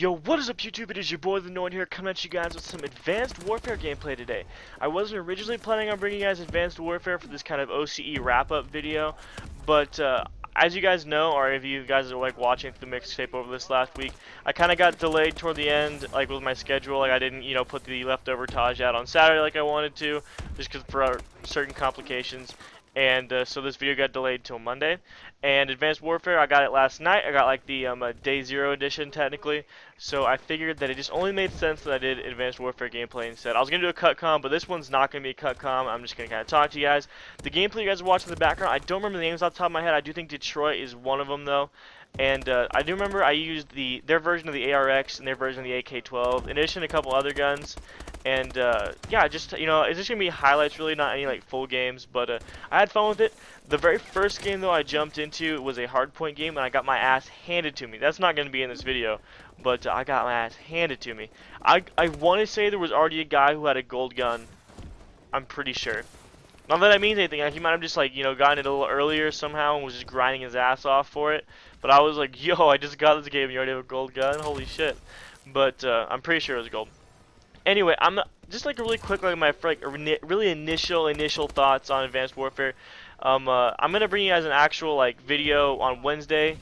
Yo, what is up YouTube? It is your boy The Noid here, coming at you guys with some Advanced Warfare gameplay today. I wasn't originally planning on bringing you guys Advanced Warfare for this kind of OCE wrap-up video, but as you guys know, or if you guys are like watching the mixtape over this last week, I kind of got delayed toward the end, like with my schedule. Like I didn't, put the leftover Taj out on Saturday like I wanted to, just because for certain complications. And so this video got delayed till Monday. And Advanced Warfare, I got it last night. I got like the Day 0 edition technically. So I figured that it just only made sense that I did Advanced Warfare gameplay instead. I was going to do a cut comm, but this one's not going to be a cut comm. I'm just going to kind of talk to you guys. The gameplay you guys are watching in the background, I don't remember the names off the top of my head. I do think Detroit is one of them though. And I do remember I used their version of the ARX and their version of the AK-12, in addition to a couple other guns. And yeah, just it's just gonna be highlights, really, not any like full games. But I had fun with it. The very first game though I jumped into was a hardpoint game, and I got my ass handed to me. That's not gonna be in this video, but I got my ass handed to me. I want to say there was already a guy who had a gold gun. I'm pretty sure. Not that that means anything. He might have just like gotten it a little earlier somehow and was just grinding his ass off for it. But I was like, yo, I just got this game. You already have a gold gun? Holy shit! But I'm pretty sure it was gold. Anyway, I'm just like a really quick, like my really initial thoughts on Advanced Warfare. I'm gonna bring you guys an actual like video on Wednesday.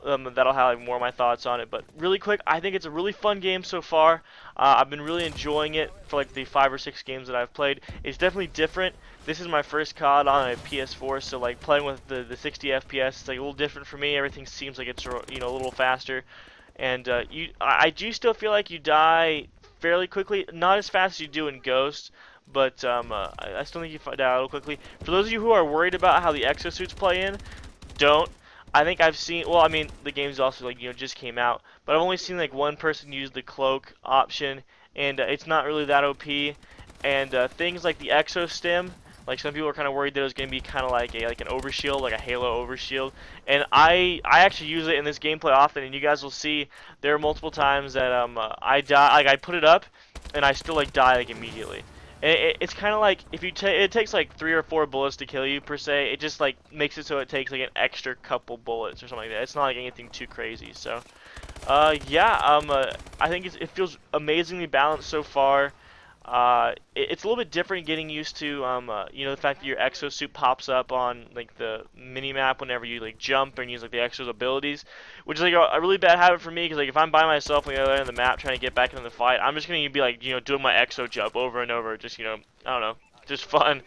That'll have like, more of my thoughts on it. But really quick, I think it's a really fun game so far. I've been really enjoying it for like the 5 or 6 games that I've played. It's definitely different. This is my first COD on a PS4, so like playing with the 60 FPS, it's like a little different for me. Everything seems like it's a little faster. And I do still feel like you die fairly quickly, not as fast as you do in Ghost, but I still think you die a little quickly. For those of you who are worried about how the exosuits play in, don't. I think I've seen, well, I mean, the game's also like just came out, but I've only seen like one person use the cloak option, and it's not really that OP. And things like the exo stim, like some people are kind of worried that it was going to be kind of like an overshield, like a Halo overshield. And I actually use it in this gameplay often, and you guys will see there are multiple times that I die, like I put it up, and I still like die like immediately. And it's kind of like if you it takes like 3 or 4 bullets to kill you per se. It just like makes it so it takes like an extra couple bullets or something like that. It's not like anything too crazy. So yeah, I think it feels amazingly balanced so far. It's a little bit different getting used to the fact that your exosuit pops up on like the mini map whenever you like jump and use like the exo's abilities, which is like a really bad habit for me, because like if I'm by myself on the other end of the map trying to get back into the fight, I'm just gonna be like doing my exo jump over and over, just I don't know, just fun.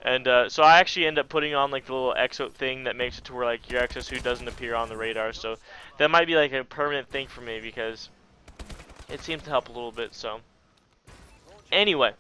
And so I actually end up putting on like the little exo thing that makes it to where like your exosuit doesn't appear on the radar. So that might be like a permanent thing for me, because it seems to help a little bit. So anyway,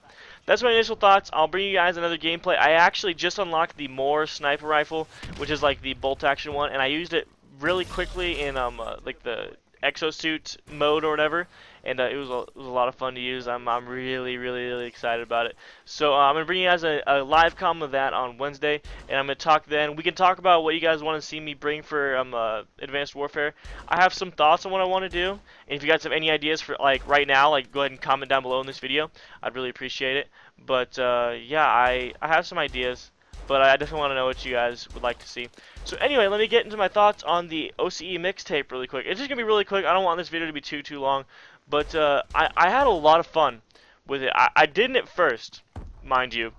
that's my initial thoughts. I'll bring you guys another gameplay. I actually just unlocked the Moore sniper rifle, which is like the bolt action one, and I used it really quickly in like the exosuit mode or whatever, and it was a lot of fun to use. I'm really excited about it. So I'm gonna bring you guys a live comm of that on Wednesday, and I'm gonna talk then. We can talk about what you guys want to see me bring for Advanced Warfare. I have some thoughts on what I want to do, and if you guys have any ideas for like right now, like go ahead and comment down below in this video. I'd really appreciate it. But yeah, I have some ideas, but I definitely want to know what you guys would like to see. So anyway, let me get into my thoughts on the OCE mixtape really quick. It's just going to be really quick. I don't want this video to be too long. But I had a lot of fun with it. I didn't at first, mind you.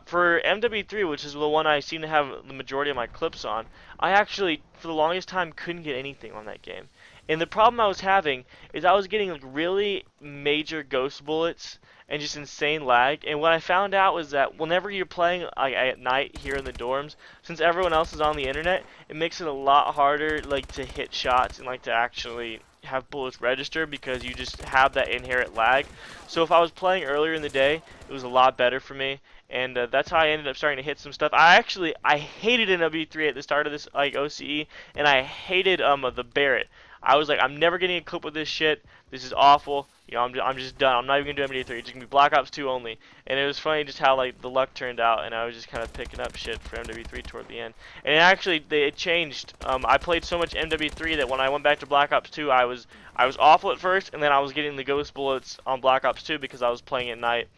For MW3, which is the one I seem to have the majority of my clips on, I actually, for the longest time, couldn't get anything on that game. And the problem I was having is I was getting like really major ghost bullets and just insane lag. And what I found out was that whenever you're playing like at night here in the dorms, since everyone else is on the internet, it makes it a lot harder like to hit shots and like to actually have bullets register, because you just have that inherent lag. So if I was playing earlier in the day, it was a lot better for me, and that's how I ended up starting to hit some stuff. I hated MW3 at the start of this like OCE, and I hated the Barrett. I was like, I'm never getting a clip with this shit. This is awful. I'm just done. I'm not even gonna do MW3. It's just gonna be Black Ops 2 only. And it was funny just how like the luck turned out, and I was just kind of picking up shit for MW3 toward the end. And actually, it changed. I played so much MW3 that when I went back to Black Ops 2, I was awful at first, and then I was getting the ghost bullets on Black Ops 2 because I was playing at night.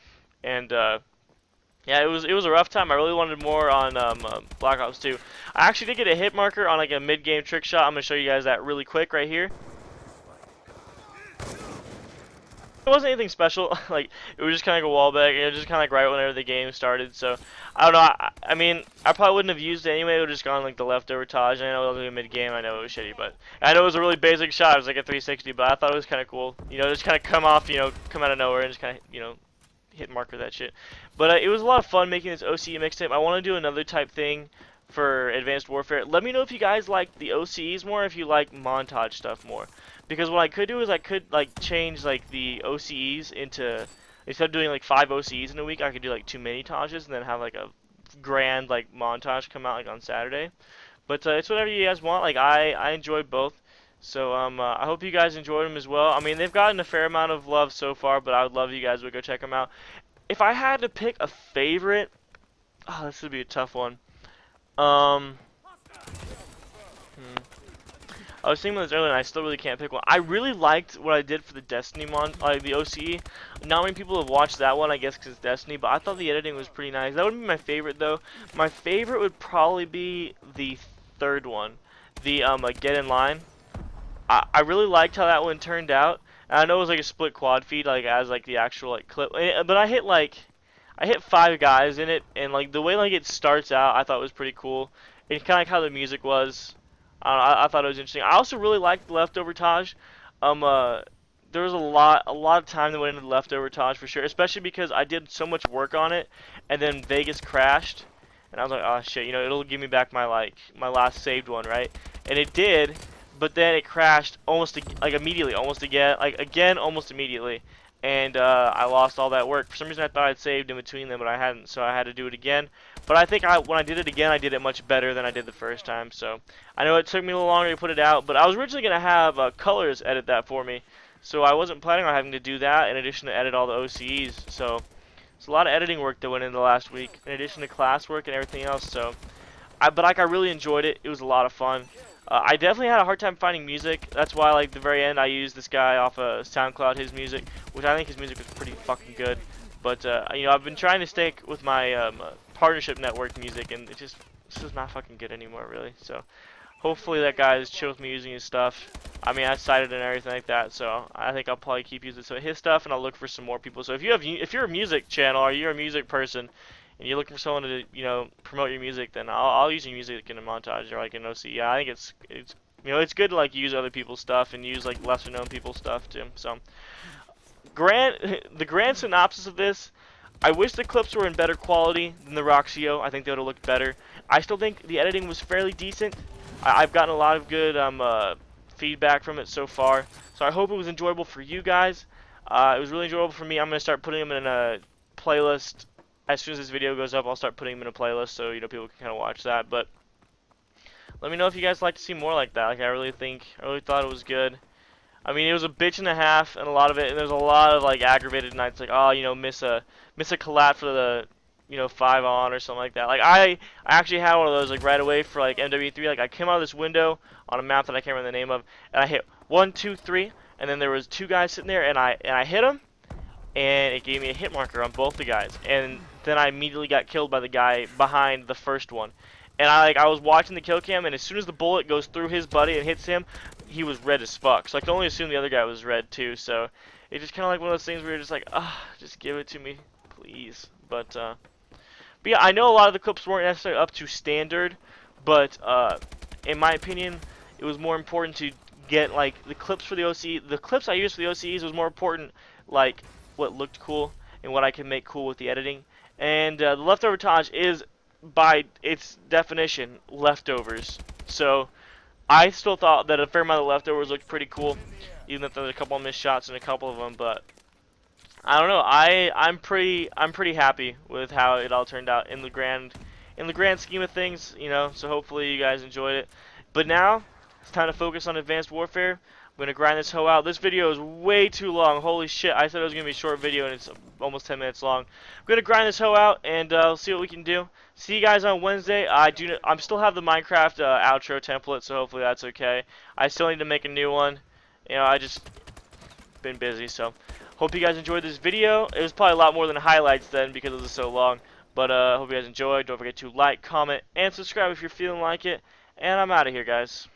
And yeah, it was a rough time. I really wanted more on Black Ops 2. I actually did get a hit marker on like a mid-game trick shot. I'm gonna show you guys that really quick right here. It wasn't anything special. Like it was just kind of like a wall bag. It was just kind of like right whenever the game started. So I don't know. I mean, I probably wouldn't have used it anyway. It would have just gone like the leftover Taj. I know it was mid game. I know it was shitty, but I know it was a really basic shot. It was like a 360, but I thought it was kind of cool. You know, just kind of come off. You know, come out of nowhere and just kind of hit marker that shit. But it was a lot of fun making this OCE mixtape. I want to do another type thing for Advanced Warfare. Let me know if you guys like the OCEs more, if you like montage stuff more. Because what I could do is I could like change like the OCEs into, instead of doing like 5 OCEs in a week, I could do like 2 mini tages and then have like a grand like montage come out like on Saturday. But it's whatever you guys want. Like I enjoyed both. So I hope you guys enjoyed them as well. I mean, they've gotten a fair amount of love so far, but I would love you guys would go check them out. If I had to pick a favorite, oh, this would be a tough one. Um, hmm. I was thinking about this earlier, and I still really can't pick one. I really liked what I did for the Destiny like the OCE. Not many people have watched that one, I guess, because it's Destiny. But I thought the editing was pretty nice. That would be my favorite, though. My favorite would probably be the third one, the like Get in Line. I really liked how that one turned out. And I know it was like a split quad feed, like as like the actual like clip. But I hit 5 guys in it, and like the way like it starts out, I thought was pretty cool. It's kind of like how the music was. I thought it was interesting. I also really liked the leftover Taj. There was a lot of time that went into the leftover Taj for sure, especially because I did so much work on it, and then Vegas crashed, and I was like, oh shit, you know, it'll give me back my last saved one, right? And it did, but then it crashed almost like immediately, almost again, almost immediately, and I lost all that work. For some reason, I thought I'd saved in between them, but I hadn't, so I had to do it again. But I think when I did it again, I did it much better than I did the first time. So I know it took me a little longer to put it out, but I was originally going to have Colors edit that for me. So I wasn't planning on having to do that in addition to edit all the OCEs. So it's a lot of editing work that went into last week, in addition to classwork and everything else. So, but like I really enjoyed it. It was a lot of fun. I definitely had a hard time finding music. That's why, like, the very end, I used this guy off of SoundCloud, his music, which I think his music was pretty fucking good. But, you know, I've been trying to stick with my partnership network music, and it's just not fucking good anymore, really. So, hopefully that guy is chill with me using his stuff. I mean, I cited it and everything like that, so I think I'll probably keep using some of his stuff, and I'll look for some more people. So if you're a music channel or you're a music person, and you're looking for someone to, you know, promote your music, then I'll use your music in a montage or like an OC. Yeah, I think it's you know, it's good to like use other people's stuff and use like lesser known people's stuff too. So the grand synopsis of this, I wish the clips were in better quality than the Roxio. I think they would have looked better. I still think the editing was fairly decent. I've gotten a lot of good feedback from it so far. So I hope it was enjoyable for you guys. It was really enjoyable for me. I'm gonna start putting them in a playlist. As soon as this video goes up, I'll start putting them in a playlist so, you know, people can kind of watch that. But let me know if you guys like to see more like that. Like, I really thought it was good. I mean, it was a bitch and a half, and a lot of it, and there's a lot of like aggravated nights, like, oh, you know, miss a collat for the, you know, 5 on or something like that. Like, I actually had one of those like right away for like MW3. Like, I came out of this window on a map that I can't remember the name of, and I hit 1, 2, 3, and then there was 2 guys sitting there, and I hit them, and it gave me a hit marker on both the guys, and then I immediately got killed by the guy behind the first one. And I was watching the kill cam, and as soon as the bullet goes through his buddy and hits him, he was red as fuck. So I can only assume the other guy was red too. So it's just kind of like one of those things where you're just like, ah, just give it to me, please. But yeah, I know a lot of the clips weren't necessarily up to standard, but in my opinion, it was more important to get like the clips for the OCE. The clips I used for the OCEs was more important, like what looked cool and what I could make cool with the editing. And the leftover Taj is, by its definition, leftovers. So I still thought that a fair amount of leftovers looked pretty cool, even if there's a couple of missed shots in a couple of them. But I don't know. I'm pretty happy with how it all turned out in the grand scheme of things. You know. So hopefully you guys enjoyed it. But now it's time to focus on Advanced Warfare. I'm going to grind this hoe out. This video is way too long. Holy shit. I said it was going to be a short video, and it's almost 10 minutes long. I'm going to grind this hoe out, and see what we can do. See you guys on Wednesday. I'm still have the Minecraft outro template, so hopefully that's okay. I still need to make a new one. You know, I just been busy, so hope you guys enjoyed this video. It was probably a lot more than highlights then because it was so long. But hope you guys enjoyed. Don't forget to like, comment, and subscribe if you're feeling like it. And I'm out of here, guys.